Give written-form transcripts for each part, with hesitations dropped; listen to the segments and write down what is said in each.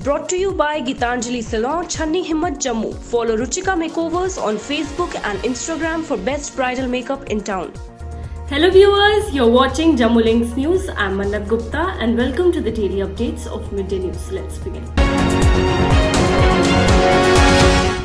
brought to you by Geetanjali Salon, Channi, Himmat, Jammu. Follow Ruchika Makeovers on Facebook and Instagram for best bridal makeup in town. Hello viewers, you're watching Jammu Links News. I'm Mannat Gupta and welcome to the daily updates of Midday News. Let's begin.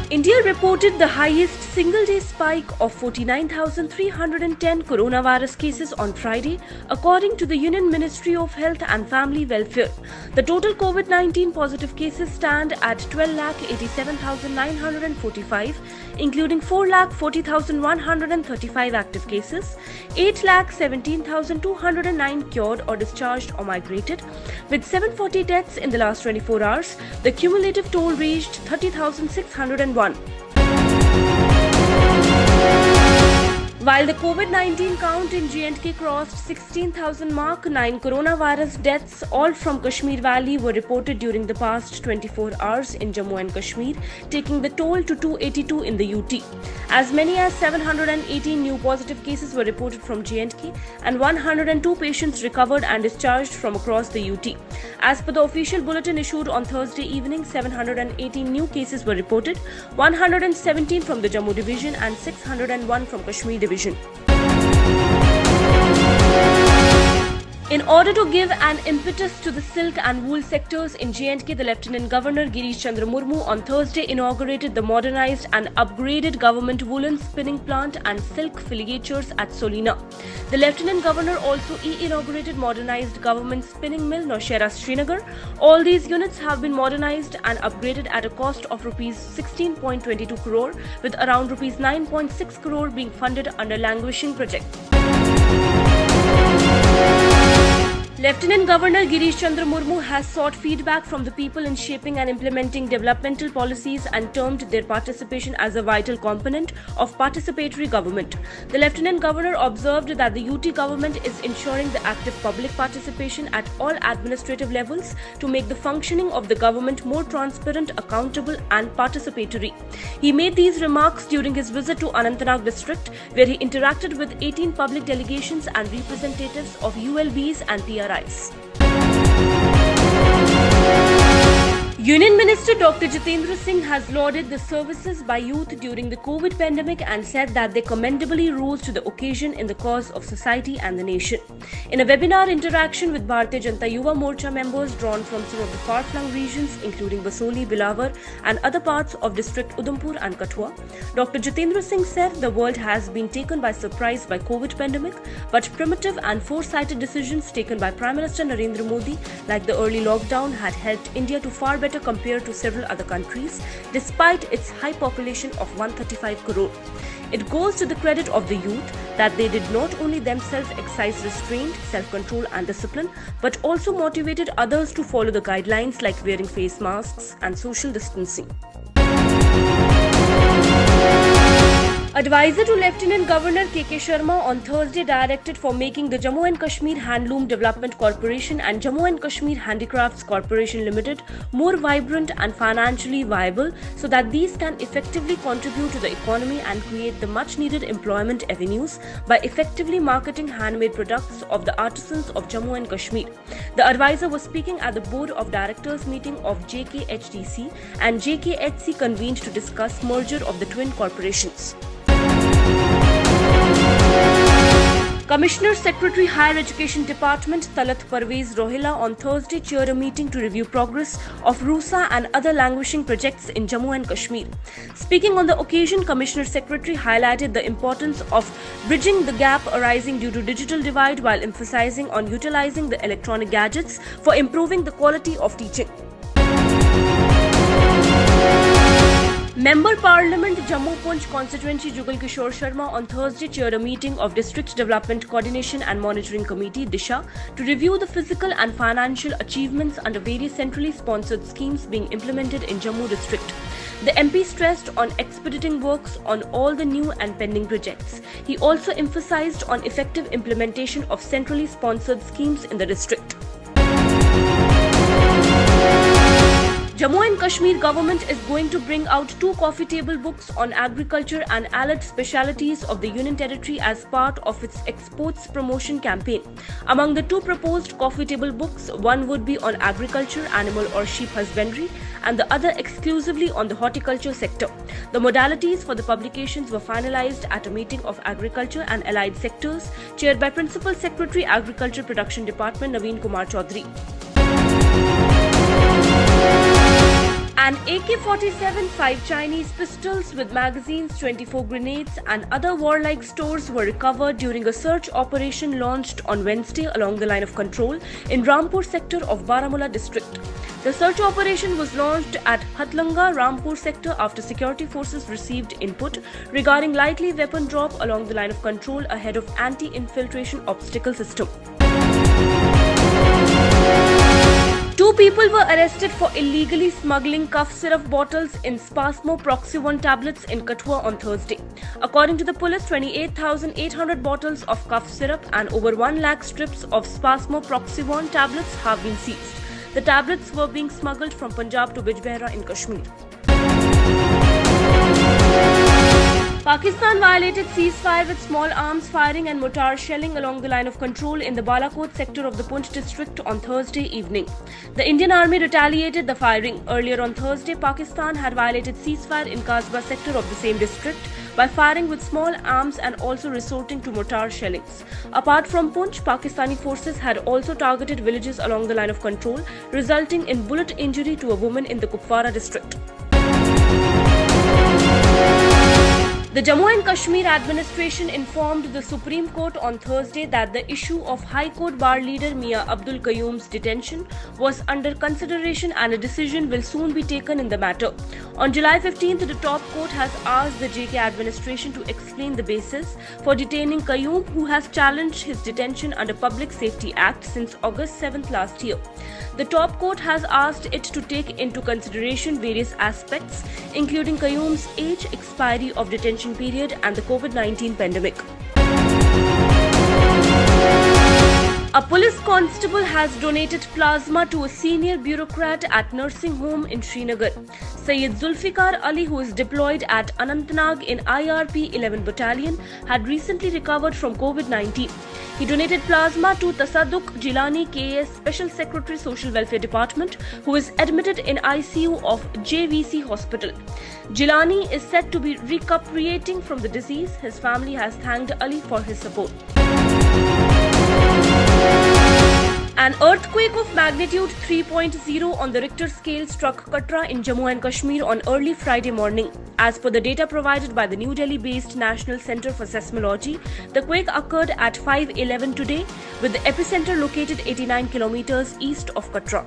India reported the highest single-day spike of 49,310 coronavirus cases on Friday, according to the Union Ministry of Health and Family Welfare. The total COVID-19 positive cases stand at 12,87,945, including 4,40,135 active cases, 8,17,209 cured or discharged or migrated. With 740 deaths in the last 24 hours, the cumulative toll reached 30,601. While the COVID-19 count in J&K crossed 16,000 mark, 9 coronavirus deaths, all from Kashmir Valley, were reported during the past 24 hours in Jammu and Kashmir, taking the toll to 282 in the UT. As many as 718 new positive cases were reported from J&K and 102 patients recovered and discharged from across the UT. As per the official bulletin issued on Thursday evening, 718 new cases were reported, 117 from the Jammu division and 601 from Kashmir division. In order to give an impetus to the silk and wool sectors in J&K, the Lieutenant Governor Girish Chandra Murmu on Thursday inaugurated the modernized and upgraded government woolen spinning plant and silk filigratures at Solina. The Lieutenant Governor also inaugurated modernized government spinning mill Nowshera, Srinagar. All these units have been modernized and upgraded at a cost of Rs 16.22 crore, with around Rs 9.6 crore being funded under languishing project. Lieutenant Governor Girish Chandra Murmu has sought feedback from the people in shaping and implementing developmental policies and termed their participation as a vital component of participatory government. The Lieutenant Governor observed that the UT government is ensuring the active public participation at all administrative levels to make the functioning of the government more transparent, accountable and participatory. He made these remarks during his visit to Anantnag district, where he interacted with 18 public delegations and representatives of ULBs and PRIs. Union Minister Dr. Jitendra Singh has lauded the services by youth during the COVID pandemic and said that they commendably rose to the occasion in the cause of society and the nation. In a webinar interaction with Bharatiya Janata Yuva Morcha members drawn from some of the far-flung regions including Basoli, Bilawar and other parts of district Udhampur and Kathua, Dr. Jitendra Singh said the world has been taken by surprise by COVID pandemic, but primitive and foresighted decisions taken by Prime Minister Narendra Modi like the early lockdown had helped India to far better compared to several other countries, despite its high population of 135 crore. It goes to the credit of the youth that they did not only themselves exercise restraint, self-control and discipline, but also motivated others to follow the guidelines like wearing face masks and social distancing. Advisor to Lieutenant Governor K.K. Sharma on Thursday directed for making the Jammu and Kashmir Handloom Development Corporation and Jammu and Kashmir Handicrafts Corporation Limited more vibrant and financially viable so that these can effectively contribute to the economy and create the much needed employment avenues by effectively marketing handmade products of the artisans of Jammu and Kashmir. The advisor was speaking at the Board of Directors meeting of JKHDC and JKHC convened to discuss merger of the twin corporations. Commissioner Secretary Higher Education Department Talat Parvez Rohila on Thursday chaired a meeting to review progress of RUSA and other languishing projects in Jammu and Kashmir. Speaking on the occasion, Commissioner Secretary highlighted the importance of bridging the gap arising due to digital divide while emphasizing on utilizing the electronic gadgets for improving the quality of teaching. Member Parliament Jammu Punch Constituency Jugal Kishore Sharma on Thursday chaired a meeting of District Development Coordination and Monitoring Committee (DISHA) to review the physical and financial achievements under various centrally sponsored schemes being implemented in Jammu district. The MP stressed on expediting works on all the new and pending projects. He also emphasized on effective implementation of centrally sponsored schemes in the district. Jammu and Kashmir government is going to bring out 2 coffee table books on agriculture and allied specialities of the Union Territory as part of its exports promotion campaign. Among the 2 proposed coffee table books, one would be on agriculture, animal or sheep husbandry, and the other exclusively on the horticulture sector. The modalities for the publications were finalized at a meeting of agriculture and allied sectors chaired by Principal Secretary Agriculture Production Department Naveen Kumar Chaudhary. An AK-47, 5 Chinese pistols with magazines, 24 grenades and other warlike stores were recovered during a search operation launched on Wednesday along the line of control in Rampur sector of Baramulla district. The search operation was launched at Hatlanga, Rampur sector after security forces received input regarding likely weapon drop along the line of control ahead of anti-infiltration obstacle system. 2 people were arrested for illegally smuggling cough syrup bottles in Spasmo Proxy 1 tablets in Kathua on Thursday. According to the police, 28,800 bottles of cough syrup and over 1 lakh strips of Spasmo Proxy 1 tablets have been seized. The tablets were being smuggled from Punjab to Bijbehra in Kashmir. Pakistan violated ceasefire with small arms firing and mortar shelling along the line of control in the Balakot sector of the Poonch district on Thursday evening. The Indian Army retaliated the firing. Earlier on Thursday, Pakistan had violated ceasefire in Kasbah sector of the same district by firing with small arms and also resorting to mortar shellings. Apart from Poonch, Pakistani forces had also targeted villages along the line of control, resulting in bullet injury to a woman in the Kupwara district. The Jammu and Kashmir administration informed the Supreme Court on Thursday that the issue of High Court Bar leader Mia Abdul Qayyum's detention was under consideration and a decision will soon be taken in the matter. On July 15th, the top court has asked the JK administration to explain the basis for detaining Qayyum, who has challenged his detention under Public Safety Act since August 7th last year. The top court has asked it to take into consideration various aspects, including Qayyum's age, expiry of detention period and the COVID-19 pandemic. A police constable has donated plasma to a senior bureaucrat at nursing home in Srinagar. Syed Zulfikar Ali, who is deployed at Anantnag in IRP 11 Battalion, had recently recovered from COVID-19. He donated plasma to Tasadduq Jilani KS Special Secretary Social Welfare Department, who is admitted in ICU of JVC Hospital. Jilani is said to be recuperating from the disease. His family has thanked Ali for his support. An earthquake of magnitude 3.0 on the Richter scale struck Katra in Jammu and Kashmir on early Friday morning. As per the data provided by the New Delhi-based National Centre for Seismology, the quake occurred at 5:11 today, with the epicenter located 89 kilometers east of Katra.